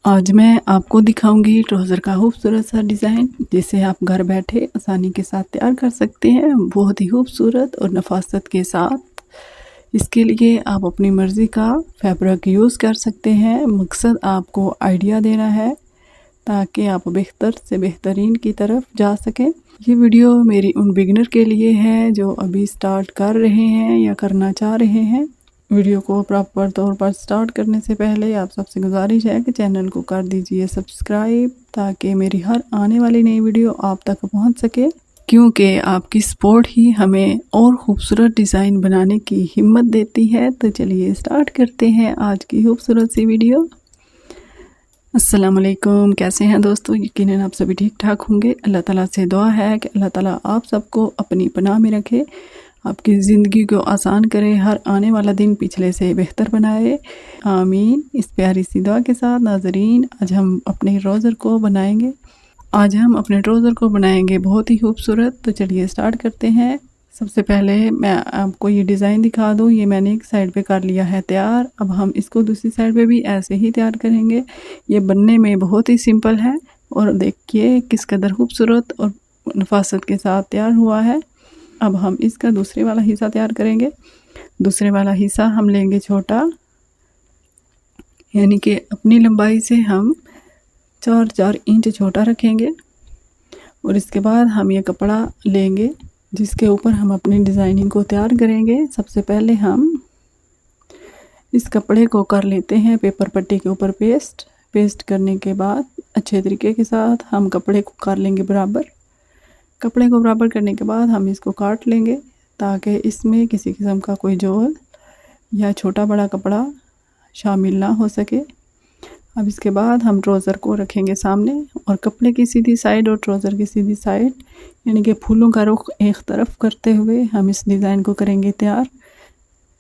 आज मैं आपको दिखाऊंगी ट्राउज़र का खूबसूरत सा डिज़ाइन जिसे आप घर बैठे आसानी के साथ तैयार कर सकते हैं, बहुत ही खूबसूरत और नफासत के साथ। इसके लिए आप अपनी मर्ज़ी का फैब्रिक यूज़ कर सकते हैं। मकसद आपको आइडिया देना है ताकि आप बेहतर से बेहतरीन की तरफ जा सकें। ये वीडियो मेरी उन बिगिनर के लिए है जो अभी स्टार्ट कर रहे हैं या करना चाह रहे हैं। वीडियो को प्रॉपर तौर पर स्टार्ट करने से पहले आप सबसे गुजारिश है कि चैनल को कर दीजिए सब्सक्राइब ताकि मेरी हर आने वाली नई वीडियो आप तक पहुंच सके, क्योंकि आपकी सपोर्ट ही हमें और ख़ूबसूरत डिज़ाइन बनाने की हिम्मत देती है। तो चलिए स्टार्ट करते हैं आज की खूबसूरत सी वीडियो। अस्सलाम वालेकुम, कैसे हैं दोस्तों? यकीनन आप सभी ठीक ठाक होंगे। अल्लाह ताला से दुआ है कि अल्लाह ताला आप सबको अपनी पनाह में रखे, आपकी ज़िंदगी को आसान करे, हर आने वाला दिन पिछले से बेहतर बनाए, आमीन। इस प्यारी सी दुआ के साथ नाज़रीन, आज हम अपने ट्राउज़र को बनाएंगे बहुत ही खूबसूरत। तो चलिए स्टार्ट करते हैं। सबसे पहले मैं आपको ये डिज़ाइन दिखा दूँ। ये मैंने एक साइड पे कर लिया है तैयार। अब हम इसको दूसरी साइड पे भी ऐसे ही तैयार करेंगे। ये बनने में बहुत ही सिंपल है और देखिए किस कदर खूबसूरत और नफासत के साथ तैयार हुआ है। अब हम इसका दूसरे वाला हिस्सा तैयार करेंगे। दूसरे वाला हिस्सा हम लेंगे छोटा, यानी कि अपनी लंबाई से हम 4 इंच छोटा रखेंगे। और इसके बाद हम ये कपड़ा लेंगे जिसके ऊपर हम अपनी डिज़ाइनिंग को तैयार करेंगे। सबसे पहले हम इस कपड़े को कर लेते हैं पेपर पट्टी के ऊपर पेस्ट करने के बाद अच्छे तरीके के साथ हम कपड़े को कर लेंगे बराबर। कपड़े को बराबर करने के बाद हम इसको काट लेंगे ताकि इसमें किसी किस्म का कोई जोड़ या छोटा बड़ा कपड़ा शामिल ना हो सके। अब इसके बाद हम ट्राउज़र को रखेंगे सामने और कपड़े की सीधी साइड और ट्राउज़र की सीधी साइड, यानी कि फूलों का रुख एक तरफ करते हुए हम इस डिज़ाइन को करेंगे तैयार।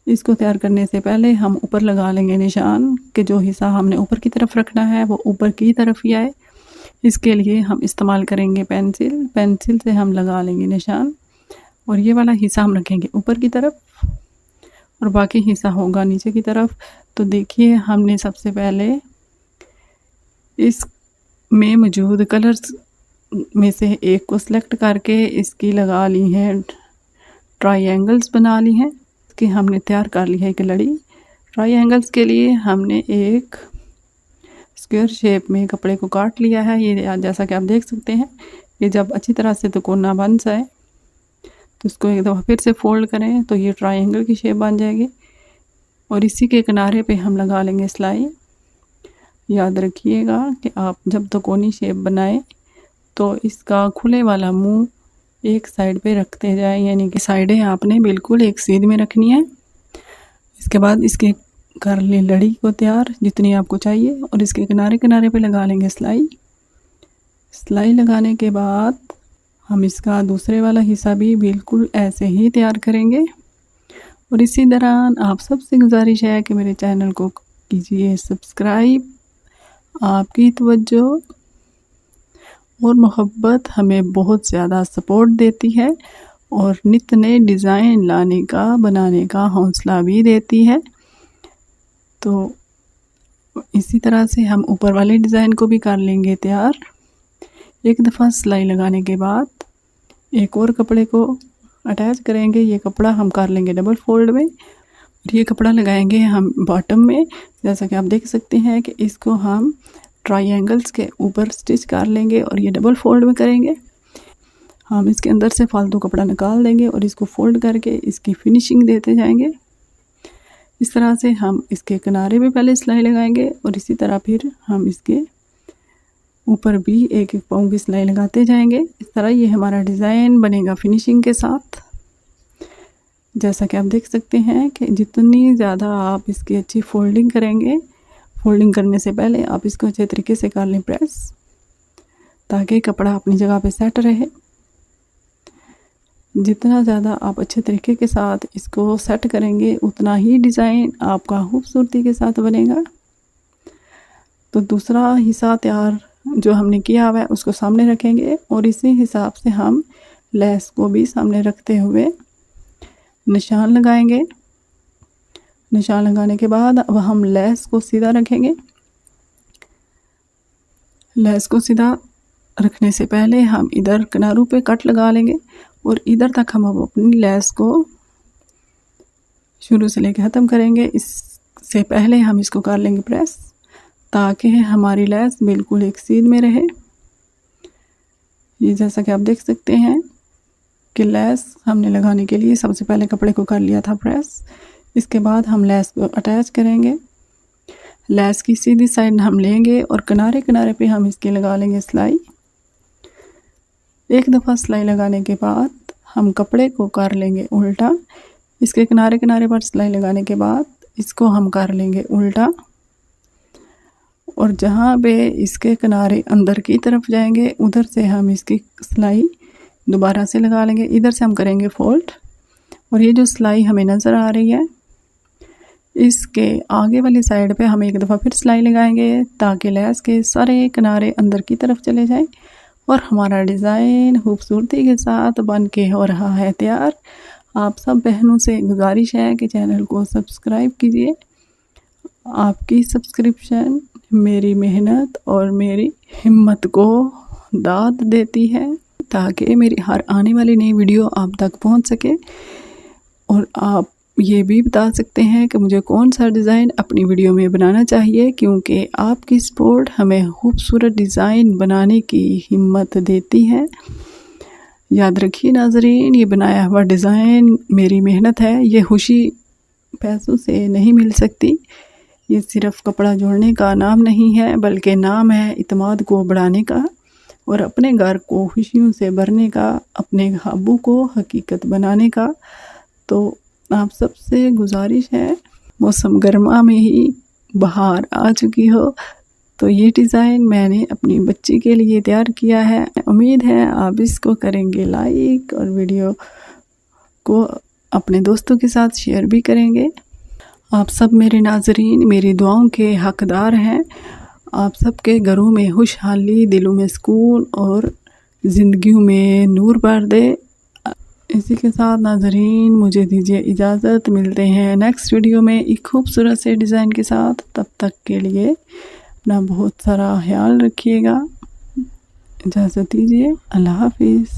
इसको तैयार करने से पहले हम ऊपर लगा लेंगे निशान कि जो हिस्सा हमने ऊपर की तरफ रखना है वो ऊपर की तरफ ही आए। इसके लिए हम इस्तेमाल करेंगे पेंसिल से हम लगा लेंगे निशान और ये वाला हिस्सा हम रखेंगे ऊपर की तरफ और बाकी हिस्सा होगा नीचे की तरफ। तो देखिए हमने सबसे पहले इस में मौजूद कलर्स में से एक को सिलेक्ट करके इसकी लगा ली है, ट्रायंगल्स बना ली हैं कि हमने तैयार कर ली है एक लड़ी। ट्रायंगल्स के लिए हमने एक स्क्वायर शेप में कपड़े को काट लिया है। ये जैसा कि आप देख सकते हैं, ये जब अच्छी तरह से तिकोना बन जाए तो इसको एक दफ़ा फिर से फोल्ड करें तो ये ट्रायंगल की शेप बन जाएगी। और इसी के किनारे पे हम लगा लेंगे सिलाई। याद रखिएगा कि आप जब तिकोनी शेप बनाएं तो इसका खुले वाला मुंह एक साइड पे रखते जाएं, यानी कि साइडें आपने बिल्कुल एक सीध में रखनी है। इसके बाद इसके कर ले लड़ी को तैयार जितनी आपको चाहिए और इसके किनारे किनारे पे लगा लेंगे सिलाई लगाने के बाद हम इसका दूसरे वाला हिस्सा भी बिल्कुल ऐसे ही तैयार करेंगे। और इसी दौरान आप सबसे गुजारिश है कि मेरे चैनल को कीजिए सब्सक्राइब। आपकी तवज्जो और मोहब्बत हमें बहुत ज़्यादा सपोर्ट देती है और नित नए डिज़ाइन लाने का बनाने का हौसला भी देती है। तो इसी तरह से हम ऊपर वाले डिज़ाइन को भी कर लेंगे तैयार। एक दफ़ा सिलाई लगाने के बाद एक और कपड़े को अटैच करेंगे। ये कपड़ा हम कर लेंगे डबल फोल्ड में और ये कपड़ा लगाएंगे हम बॉटम में। जैसा कि आप देख सकते हैं कि इसको हम ट्रायंगल्स के ऊपर स्टिच कर लेंगे और ये डबल फोल्ड में करेंगे। हम इसके अंदर से फालतू कपड़ा निकाल देंगे और इसको फोल्ड करके इसकी फिनिशिंग देते जाएंगे। इस तरह से हम इसके किनारे भी पहले सिलाई लगाएंगे और इसी तरह फिर हम इसके ऊपर भी एक एक पाँव की सिलाई लगाते जाएंगे। इस तरह ये हमारा डिज़ाइन बनेगा फिनिशिंग के साथ। जैसा कि आप देख सकते हैं कि जितनी ज़्यादा आप इसकी अच्छी फोल्डिंग करेंगे, फोल्डिंग करने से पहले आप इसको अच्छे तरीके से कर लें प्रेस, ताकि कपड़ा अपनी जगह पे सेट रहे। जितना ज़्यादा आप अच्छे तरीके के साथ इसको सेट करेंगे उतना ही डिज़ाइन आपका खूबसूरती के साथ बनेगा। तो दूसरा हिस्सा तैयार जो हमने किया हुआ है उसको सामने रखेंगे और इसी हिसाब से हम लेस को भी सामने रखते हुए निशान लगाएंगे। निशान लगाने के बाद अब हम लेस को सीधा रखेंगे लेस को सीधा रखने से पहले हम इधर किनारों पे कट लगा लेंगे और इधर तक हम अपनी लेस को शुरू से लेकर ख़त्म करेंगे। इससे पहले हम इसको कर लेंगे प्रेस, ताकि हमारी लेस बिल्कुल एक सीध में रहे। ये जैसा कि आप देख सकते हैं कि लेस हमने लगाने के लिए सबसे पहले कपड़े को कर लिया था प्रेस। इसके बाद हम लेस को अटैच करेंगे। लेस की सीधी साइड हम लेंगे और किनारे किनारे पे हम इसके लगा लेंगे सिलाई। एक दफ़ा सिलाई लगाने के बाद हम कपड़े को कर लेंगे उल्टा। इसके किनारे किनारे पर सिलाई लगाने के बाद इसको हम कर लेंगे उल्टा, और जहाँ पे इसके किनारे अंदर की तरफ जाएंगे उधर से हम इसकी सिलाई दोबारा से लगा लेंगे। इधर से हम करेंगे फोल्ड, और ये जो सिलाई हमें नज़र आ रही है इसके आगे वाली साइड पे हम एक दफ़ा फिर सिलाई लगाएंगे, ताकि लेस के सारे किनारे अंदर की तरफ चले जाएं और हमारा डिज़ाइन खूबसूरती के साथ बन के हो रहा है तैयार। आप सब बहनों से गुजारिश है कि चैनल को सब्सक्राइब कीजिए। आपकी सब्सक्रिप्शन मेरी मेहनत और मेरी हिम्मत को दाद देती है, ताकि मेरी हर आने वाली नई वीडियो आप तक पहुंच सके। और आप ये भी बता सकते हैं कि मुझे कौन सा डिज़ाइन अपनी वीडियो में बनाना चाहिए, क्योंकि आपकी सपोर्ट हमें खूबसूरत डिज़ाइन बनाने की हिम्मत देती है। याद रखिए नाज़रीन, ये बनाया हुआ डिज़ाइन मेरी मेहनत है। ये खुशी पैसों से नहीं मिल सकती। ये सिर्फ़ कपड़ा जोड़ने का नाम नहीं है, बल्कि नाम है इत्मीनान को बढ़ाने का और अपने घर को खुशियों से भरने का, अपने ख्वाबों को हकीकत बनाने का। तो आप सबसे गुजारिश है, मौसम गर्मा में ही बाहर आ चुकी हो, तो ये डिज़ाइन मैंने अपनी बच्ची के लिए तैयार किया है। उम्मीद है आप इसको करेंगे लाइक और वीडियो को अपने दोस्तों के साथ शेयर भी करेंगे। आप सब मेरे नाज़रीन मेरी दुआओं के हकदार हैं। आप सबके घरों में खुशहाली, दिलों में सुकून और ज़िंदगियों में नूर भर दे। इसी के साथ नाज़रीन मुझे दीजिए इजाज़त। मिलते हैं नेक्स्ट वीडियो में एक खूबसूरत से डिज़ाइन के साथ। तब तक के लिए अपना बहुत सारा ख्याल रखिएगा। इजाज़त दीजिए। अल्लाह हाफिज़।